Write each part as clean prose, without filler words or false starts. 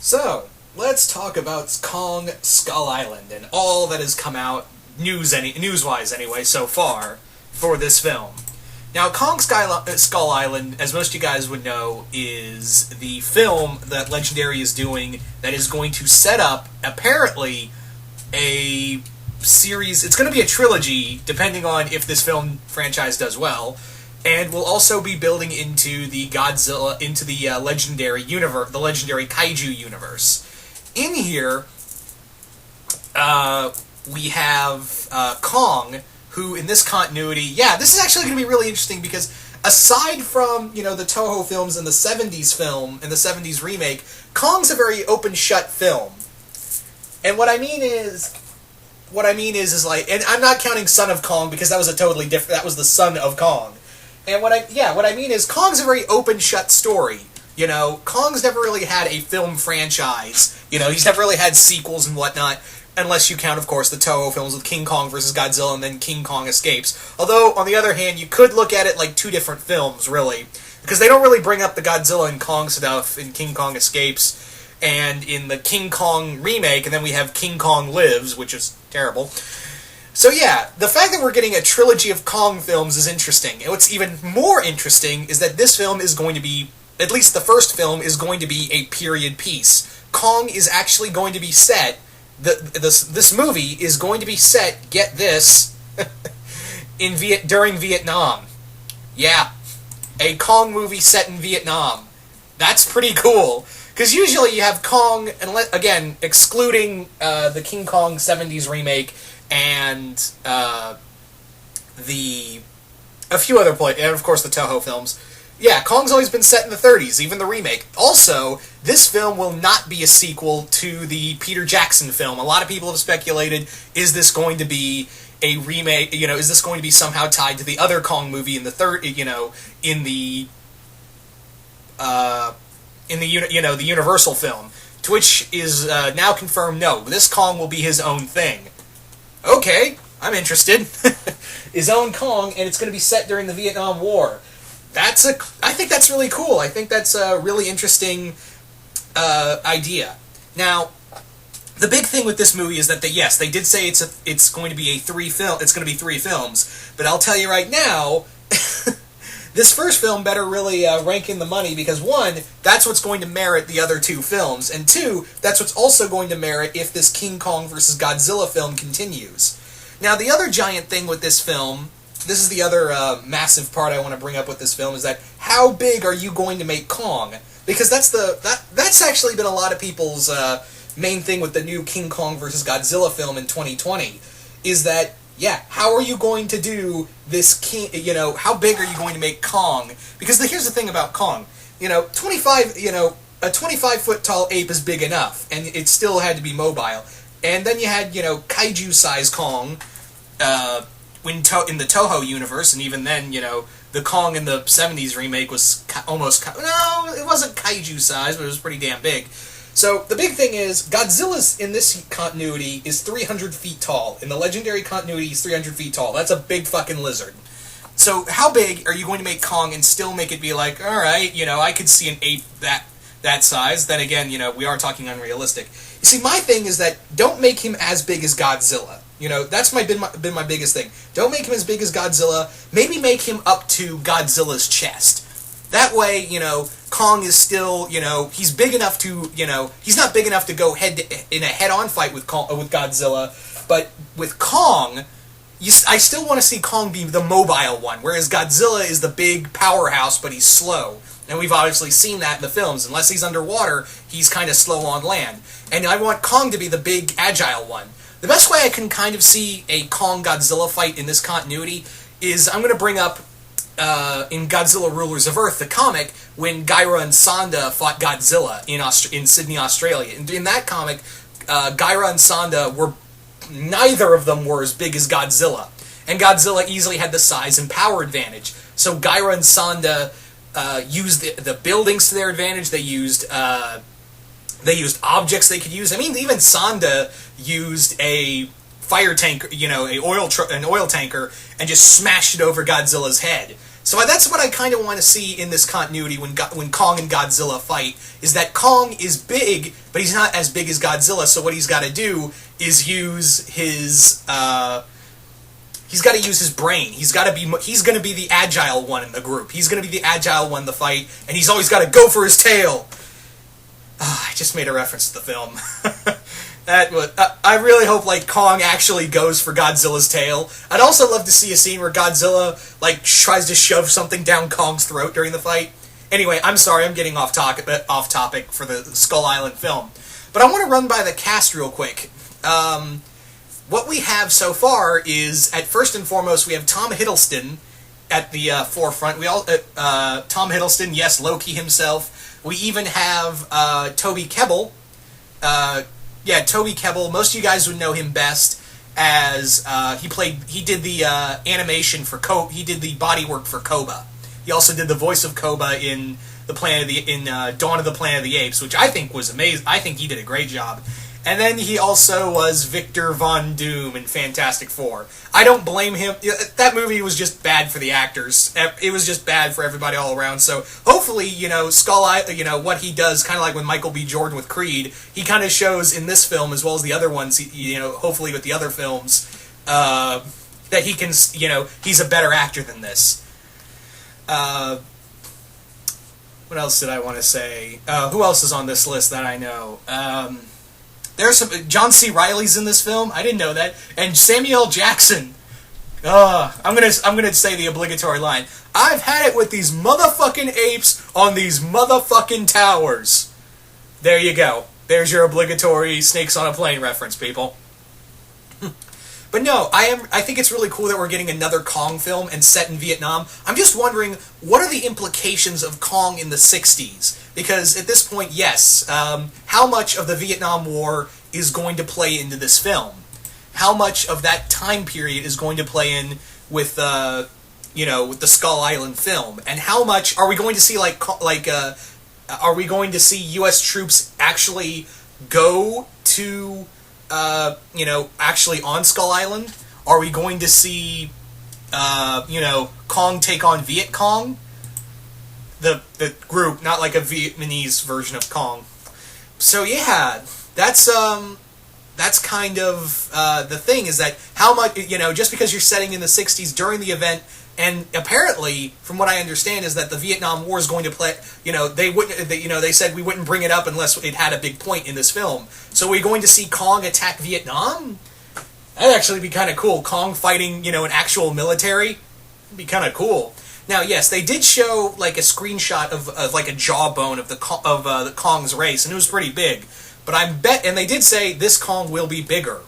So, let's talk about Kong Skull Island and all that has come out, news-wise anyway, so far, for this film. Now, Skull Island, as most of you guys would know, is the film that Legendary is doing that is going to set up, apparently, a series. It's going to be a trilogy, depending on if this film franchise does well, and will also be building into the Legendary universe, the Legendary Kaiju universe. In here, we have Kong, who in this continuity, this is actually going to be really interesting because aside from, the Toho films and the 70s film and the 70s remake, Kong's a very open-shut film. And what I mean is like, and I'm not counting Son of Kong because that was a totally different, that was the Son of Kong. And what I mean is Kong's a very open-shut story. Kong's never really had a film franchise. He's never really had sequels and whatnot, unless you count, of course, the Toho films with King Kong vs. Godzilla and then King Kong Escapes. Although, on the other hand, you could look at it like two different films, really. Because they don't really bring up the Godzilla and Kong stuff in King Kong Escapes and in the King Kong remake, and then we have King Kong Lives, which is terrible. So the fact that we're getting a trilogy of Kong films is interesting. And what's even more interesting is that this film is going to be, at least the first film, is going to be a period piece. Kong is actually going to be set, this movie is going to be set, get this, during Vietnam. Yeah, a Kong movie set in Vietnam. That's pretty cool. Because usually you have Kong, again, excluding the King Kong 70s remake, and a few other and of course the Toho films. Kong's always been set in the 30s, even the remake. Also, this film will not be a sequel to the Peter Jackson film. A lot of people have speculated, is this going to be a remake, is this going to be somehow tied to the other Kong movie in the the Universal film, to which is now confirmed, no, this Kong will be his own thing. Okay, I'm interested. His own Kong, and it's going to be set during the Vietnam War. I think that's really cool. I think that's a really interesting idea. Now, the big thing with this movie is that they did say it's going to be three films, but I'll tell you right now, this first film better really rank in the money because one, that's what's going to merit the other two films, and two, that's what's also going to merit if this King Kong vs. Godzilla film continues. Now, the other giant thing with this film, this is the other massive part I want to bring up with this film, is that how big are you going to make Kong? Because that's actually been a lot of people's main thing with the new King Kong vs. Godzilla film in 2020, is that how are you going to do this King, how big are you going to make Kong? Because here's the thing about Kong, a 25-foot tall ape is big enough, and it still had to be mobile. And then you had, kaiju-size Kong, in the Toho universe, and even then, the Kong in the 70s remake was it wasn't kaiju-size, but it was pretty damn big. So, the big thing is, Godzilla's, in this continuity, is 300 feet tall. In the Legendary continuity, he's 300 feet tall. That's a big fucking lizard. So, how big are you going to make Kong and still make it be like, alright, I could see an ape that size. Then again, we are talking unrealistic. You see, my thing is that don't make him as big as Godzilla. That's been my biggest thing. Don't make him as big as Godzilla. Maybe make him up to Godzilla's chest. That way, Kong is still, he's big enough to, he's not big enough to go in a head-on fight with Godzilla, but with Kong, I still want to see Kong be the mobile one, whereas Godzilla is the big powerhouse, but he's slow. And we've obviously seen that in the films. Unless he's underwater, he's kind of slow on land. And I want Kong to be the big, agile one. The best way I can kind of see a Kong-Godzilla fight in this continuity is I'm going to bring up in Godzilla Rulers of Earth, the comic, when Gyra and Sanda fought Godzilla in Sydney, Australia. In that comic, Gyra and Sanda neither of them were as big as Godzilla. And Godzilla easily had the size and power advantage. So Gyra and Sanda used the buildings to their advantage. They used objects they could use. I mean, even Sanda used a fire tanker, an oil tanker, and just smashed it over Godzilla's head. So that's what I kind of want to see in this continuity when Kong and Godzilla fight, is that Kong is big, but he's not as big as Godzilla, so what he's got to do is use his... he's got to use his brain. He's going to be the agile one in the group. He's going to be the agile one in the fight, and he's always got to go for his tail. I just made a reference to the film. I really hope Kong actually goes for Godzilla's tail. I'd also love to see a scene where Godzilla tries to shove something down Kong's throat during the fight. Anyway, I'm sorry, I'm getting off topic for the Skull Island film, but I want to run by the cast real quick. What we have so far is, at first and foremost, we have Tom Hiddleston at the forefront. Tom Hiddleston, yes, Loki himself. We even have Toby Kebbell. Toby Kebbell. Most of you guys would know him best as he did the animation for he did the body work for Koba. He also did the voice of Koba in Dawn of the Planet of the Apes, which I think was amazing. I think he did a great job. And then he also was Victor Von Doom in Fantastic Four. I don't blame him. That movie was just bad for the actors. It was just bad for everybody all around. So hopefully, Skull Island, what he does, kind of like with Michael B. Jordan with Creed, he kind of shows in this film as well as the other ones. Hopefully with the other films, that he can, he's a better actor than this. What else did I want to say? Who else is on this list that I know? There's some John C. Reilly's in this film. I didn't know that. And Samuel L. Jackson. I'm gonna say the obligatory line. I've had it with these motherfucking apes on these motherfucking towers. There you go. There's your obligatory Snakes on a Plane reference, people. But no, I think it's really cool that we're getting another Kong film and set in Vietnam. I'm just wondering, what are the implications of Kong in the 60s? Because at this point, yes, how much of the Vietnam War is going to play into this film? How much of that time period is going to play in with with the Skull Island film? And how much are we going to see are we going to see U.S. troops actually go to actually on Skull Island? Are we going to see, Kong take on Viet Cong? The group, not like a Vietnamese version of Kong. So yeah, that's kind of the thing, is that how much, just because you're setting in the 60s during the event, and apparently, from what I understand, is that the Vietnam War is going to play, they said we wouldn't bring it up unless it had a big point in this film. So we're going to see Kong attack Vietnam? That'd actually be kind of cool. Kong fighting, an actual military? It'd be kind of cool. Now, yes, they did show, a screenshot of a jawbone of the Kong's race, and it was pretty big. But and they did say this Kong will be bigger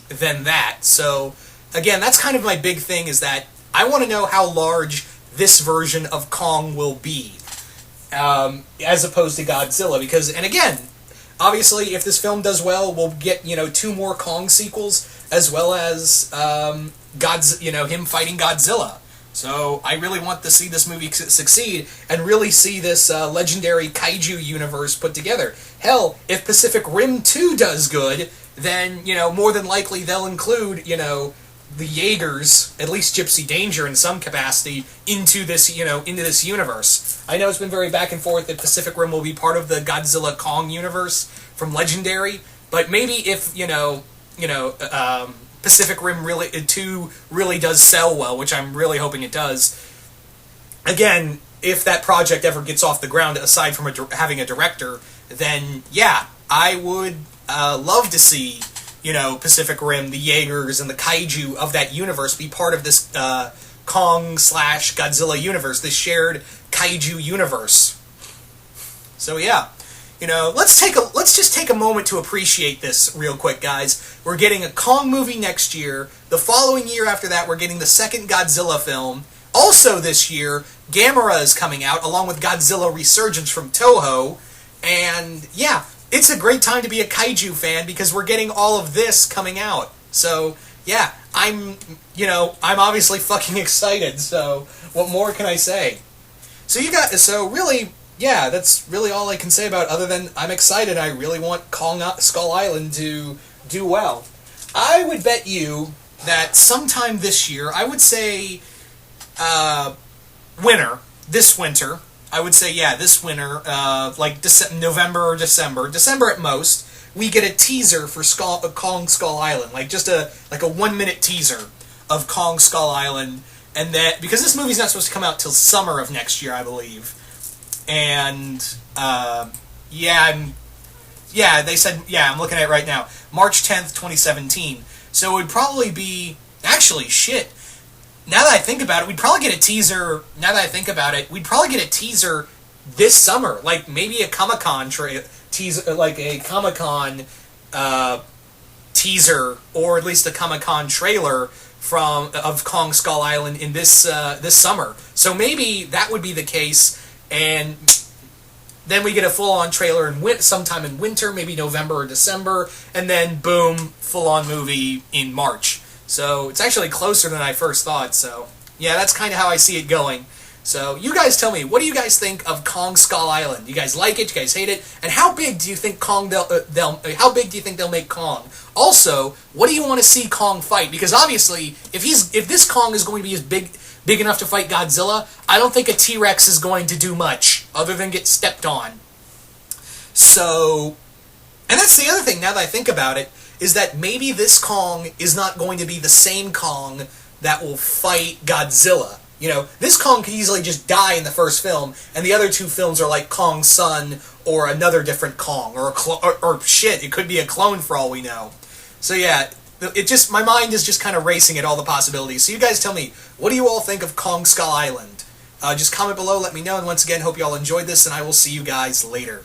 than that. So, again, that's kind of my big thing, is that I want to know how large this version of Kong will be, as opposed to Godzilla. Because, and again, obviously, if this film does well, we'll get 2 more Kong sequels, as well as him fighting Godzilla. So I really want to see this movie succeed and really see this legendary kaiju universe put together. Hell, if Pacific Rim 2 does good, then more than likely they'll include the Jaegers, at least Gypsy Danger in some capacity, into this universe. I know it's been very back and forth that Pacific Rim will be part of the Godzilla Kong universe from Legendary, but maybe if Pacific Rim 2 really does sell well, which I'm really hoping it does. Again, if that project ever gets off the ground, aside from having a director, then yeah, I would love to see Pacific Rim, the Jaegers, and the kaiju of that universe be part of this Kong/Godzilla universe, this shared kaiju universe. So yeah, let's just take a moment to appreciate this real quick, guys. We're getting a Kong movie next year. The following year after that, we're getting the second Godzilla film. Also this year, Gamera is coming out, along with Godzilla Resurgence from Toho. And yeah, it's a great time to be a kaiju fan, because we're getting all of this coming out. So yeah, I'm obviously fucking excited. So what more can I say? So really, yeah, that's really all I can say about it, other than I'm excited. I really want Skull Island to do well. I would bet you that sometime this year, I would say, winter, this winter, I would say, yeah, this winter, like November or December at most, we get a teaser for Kong Skull Island, like just a 1-minute teaser of Kong Skull Island, and that because this movie's not supposed to come out till summer of next year, I believe, and they said, I'm looking at it right now, March 10th, 2017. So it would probably be, actually, shit. Now that I think about it, we'd probably get a teaser, we'd probably get a teaser this summer. Like, maybe a Comic-Con teaser, like a Comic-Con teaser, or at least a Comic-Con trailer of Kong Skull Island in this summer. So maybe that would be the case, and then we get a full-on trailer sometime in winter, maybe November or December, and then boom, full-on movie in March. So it's actually closer than I first thought, so yeah, that's kind of how I see it going. So you guys tell me, what do you guys think of Kong Skull Island? Do you guys like it? Do you guys hate it? And how big do you think how big do you think they'll make Kong? Also, what do you want to see Kong fight? Because obviously, if this Kong is going to be as big enough to fight Godzilla, I don't think a T-Rex is going to do much other than get stepped on. So, and that's the other thing, now that I think about it, is that maybe this Kong is not going to be the same Kong that will fight Godzilla. You know, this Kong could easily just die in the first film, and the other two films are like Kong's son, or another different Kong, or shit, it could be a clone for all we know. So yeah, my mind is just kind of racing at all the possibilities. So you guys tell me, what do you all think of Kong Skull Island? Just comment below, let me know, and once again, hope you all enjoyed this, and I will see you guys later.